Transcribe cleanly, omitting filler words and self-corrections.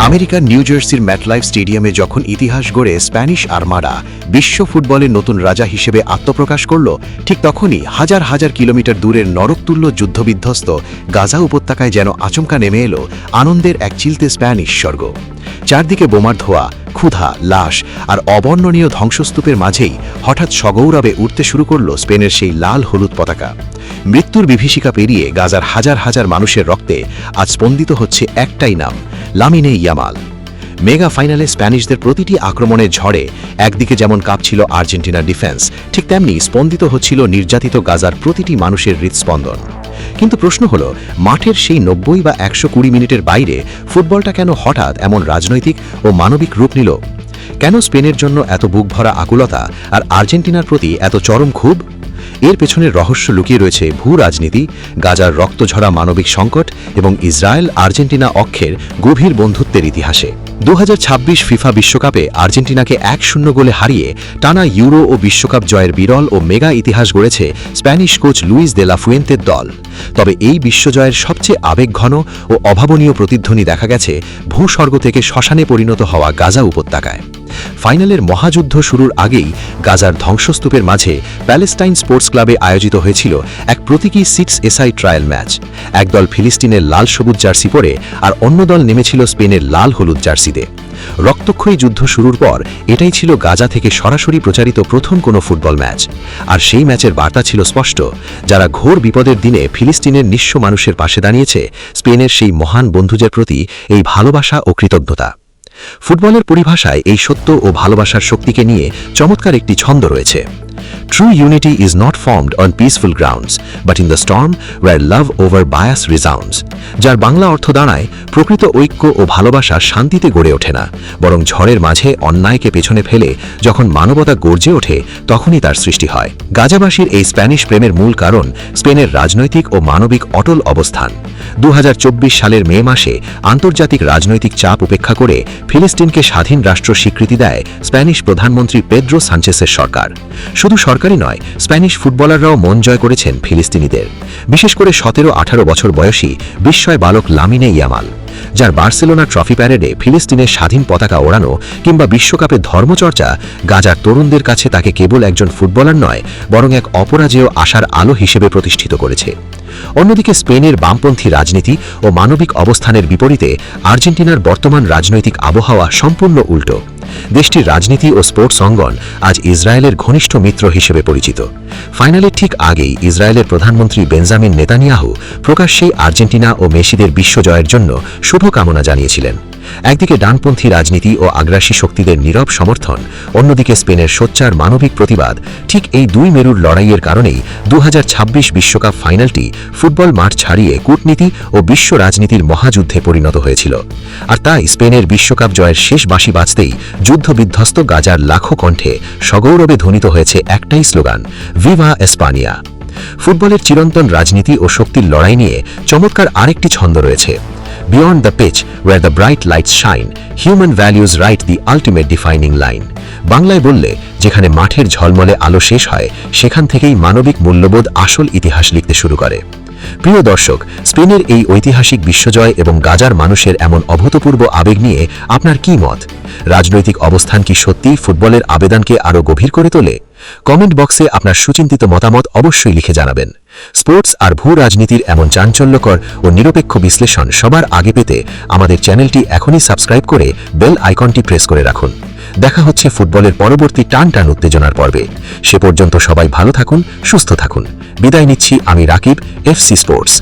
আমেরিকার নিউ জার্সির ম্যাটলাইফ স্টেডিয়ামে যখন ইতিহাস গড়ে স্প্যানিশ আর্মাডা বিশ্ব ফুটবলের নতুন রাজা হিসেবে আত্মপ্রকাশ করল, ঠিক তখনই হাজার হাজার কিলোমিটার দূরের নরকতুল্য যুদ্ধবিধ্বস্ত গাজা উপত্যকায় যেন আচমকা নেমে এলো আনন্দের এক চিলতে স্প্যানিশ স্বর্গ। চারদিকে বোমার ধোয়া, ক্ষুধা, লাশ আর অবর্ণনীয় ধ্বংসস্তূপের মাঝেই হঠাৎ সগৌরবে উঠতে শুরু করল স্পেনের সেই লাল হলুদ পতাকা। মৃত্যুর বিভীষিকা পেরিয়ে গাজার হাজার হাজার মানুষের রক্তে আজ স্পন্দিত হচ্ছে একটাই নাম, লামিনে ইয়ামাল। মেগা ফাইনালে স্প্যানিশদের প্রতিটি আক্রমণের ঝড়ে একদিকে যেমন কাঁপছিল আর্জেন্টিনার ডিফেন্স, ঠিক তেমনি স্পন্দিত হচ্ছিল নির্যাতিত গাজার প্রতিটি মানুষের হৃৎস্পন্দন। কিন্তু প্রশ্ন হলো, মাঠের সেই 90 বা 120 মিনিটের বাইরে ফুটবলটা কেন হঠাৎ এমন রাজনৈতিক ও মানবিক রূপ নিল? কেন স্পেনের জন্য এত বুকভরা আকুলতা আর আর্জেন্টিনার প্রতি এত চরম ক্ষোভ? এর পেছনের রহস্য লুকিয়ে রয়েছে ভূ রাজনীতি, গাজার রক্তঝরা মানবিক সংকট এবং ইসরায়েল আর্জেন্টিনা অক্ষের গভীর বন্ধুত্বের ইতিহাসে। 2026 ফিফা বিশ্বকাপে আর্জেন্টিনাকে 1-0 গোলে হারিয়ে টানা ইউরো ও বিশ্বকাপ জয়ের বিরল ও মেগা ইতিহাস গড়েছে স্প্যানিশ কোচ লুইস দে লা ফুয়েন্তের দল। তবে এই বিশ্বজয়ের সবচেয়ে আবেগঘন ও অভাবনীয় প্রতিধ্বনি দেখা গেছে ভূস্বর্গ থেকে শ্মশানে পরিণত হওয়া গাজা উপত্যকায়। ফাইনালের মহাযুদ্ধ শুরুর আগেই গাজার ধ্বংসস্তূপের মাঝে প্যালেস্টাইন স্পোর্টস ক্লাবে আয়োজিত হয়েছিল এক প্রতীকী 6 ট্রায়াল ম্যাচ। একদল ফিলিস্তিনের লাল সবুজ জার্সি পরে আর অন্য দল নেমেছিল স্পেনের লাল হলুদ জার্সিতে। রক্তক্ষয়ী যুদ্ধ শুরুর পর এটাই ছিল গাজা থেকে সরাসরি প্রচারিত প্রথম কোনো ফুটবল ম্যাচ। আর সেই ম্যাচের বার্তা ছিল স্পষ্ট, যারা ঘোর বিপদের দিনে ফিলিস্তিনের নিঃস্ব মানুষের পাশে দাঁড়িয়েছে, স্পেনের সেই মহান বন্ধুদের প্রতি এই ভালোবাসা ও কৃতজ্ঞতা। ফুটবলের পরিভাষায় এই সত্য ও ভালোবাসার শক্তিকে নিয়ে চমৎকার একটি ছন্দ রয়েছে। True unity is not formed on peaceful grounds, but in the storm where love over bias resounds. যার বাংলা অর্থ দাঁড়ায়, প্রকৃত ঐক্য ও ভালোবাসা শান্তিতে গড়ে ওঠে না, বরং ঝড়ের মাঝে অন্যায়কে পেছনে ফেলে যখন মানবতা গর্জে ওঠে তখনই তার সৃষ্টি হয়। গাজাবাসীর এই স্প্যানিশ প্রেমের মূল কারণ স্পেনের রাজনৈতিক ও মানবিক অটল অবস্থান। 2024 সালের মে মাসে আন্তর্জাতিক রাজনৈতিক চাপ উপেক্ষা করে ফিলিস্তিনকে স্বাধীন রাষ্ট্র স্বীকৃতি দেয় স্প্যানিশ প্রধানমন্ত্রী পেদ্রো সানচেসের সরকার। শুধু সরকারই নয়, স্প্যানিশ ফুটবলাররাও মন জয় করেছেন ফিলিস্তিনিদের, বিশেষ করে 17-18 বছর বয়সী বিস্ময় বালক লামিনে ইয়ামাল, যার বার্সেলোনা ট্রফি প্যারেডে ফিলিস্তিনের স্বাধীন পতাকা ওড়ানো কিংবা বিশ্বকাপে ধর্মচর্চা গাজার তরুণদের কাছে তাকে কেবল একজন ফুটবলার নয়, বরং এক অপরাজেয় আশার আলো হিসেবে প্রতিষ্ঠিত করেছে। অন্যদিকে স্পেনের বামপন্থী রাজনীতি ও মানবিক অবস্থানের বিপরীতে আর্জেন্টিনার বর্তমান রাজনৈতিক আবহাওয়া সম্পূর্ণ উল্টো। দেশটির রাজনীতি ও স্পোর্টস অঙ্গন আজ ইসরায়েলের ঘনিষ্ঠ মিত্র হিসেবে পরিচিত। ফাইনালের ঠিক আগেই ইসরায়েলের প্রধানমন্ত্রী বেঞ্জামিন নেতানিয়াহু প্রকাশ্যেই আর্জেন্টিনা ও মেসিদের বিশ্বজয়ের জন্য শুভকামনা জানিয়েছিলেন। একদিকে ডানপন্থী রাজনীতি ও আগ্রাসী শক্তিদের নীরব সমর্থন, অন্যদিকে স্পেনের সোচ্চার মানবিক প্রতিবাদ। ঠিক এই দুই মেরুর লড়াইয়ের কারণেই 2026 বিশ্বকাপ ফাইনালটি ফুটবল মাঠ ছাড়িয়ে কূটনীতি ও বিশ্ব রাজনীতির মহাযুদ্ধে পরিণত হয়েছিল। আর তাই স্পেনের বিশ্বকাপ জয়ের শেষ বাঁশি বাজতেই যুদ্ধবিধ্বস্ত গাজার লাখো কণ্ঠে সগৌরবে ধ্বনিত হয়েছে একটাই স্লোগান, ভিভা এসপানিয়া। ফুটবলের চিরন্তন রাজনীতি ও শক্তির লড়াই নিয়ে চমৎকার আরেকটি ছন্দ রয়েছে, Beyond the pitch, where the bright lights shine, human values write the ultimate defining line. বাংলায় বললে, যেখানে মাঠের ঝলমলে আলো শেষ হয়, সেখান থেকেই মানবিক মূল্যবোধ আসল ইতিহাস লিখতে শুরু করে। প্রিয় দর্শক, স্পেনের এই ঐতিহাসিক বিশ্বজয় এবং গাজার মানুষের এমন অভূতপূর্ব আবেগ নিয়ে আপনার কী মত? রাজনৈতিক অবস্থান কি সত্যিই ফুটবলের আবেদনকে আরও গভীর করে তোলে? কমেন্ট বক্সে আপনার সুচিন্তিত মতামত অবশ্যই লিখে জানাবেন। স্পোর্টস আর ভূ রাজনীতির এমন চাঞ্চল্যকর ও নিরপেক্ষ বিশ্লেষণ সবার আগে পেতে আমাদের চ্যানেলটি এখনই সাবস্ক্রাইব করে বেল আইকনটি প্রেস করে রাখুন। দেখা হচ্ছে ফুটবলের পরবর্তী টান উত্তেজনার পর্বে। সে পর্যন্ত সবাই ভালো থাকুন, সুস্থ থাকুন। বিদায় নিচ্ছি আমি রাকিব, FC স্পোর্টস।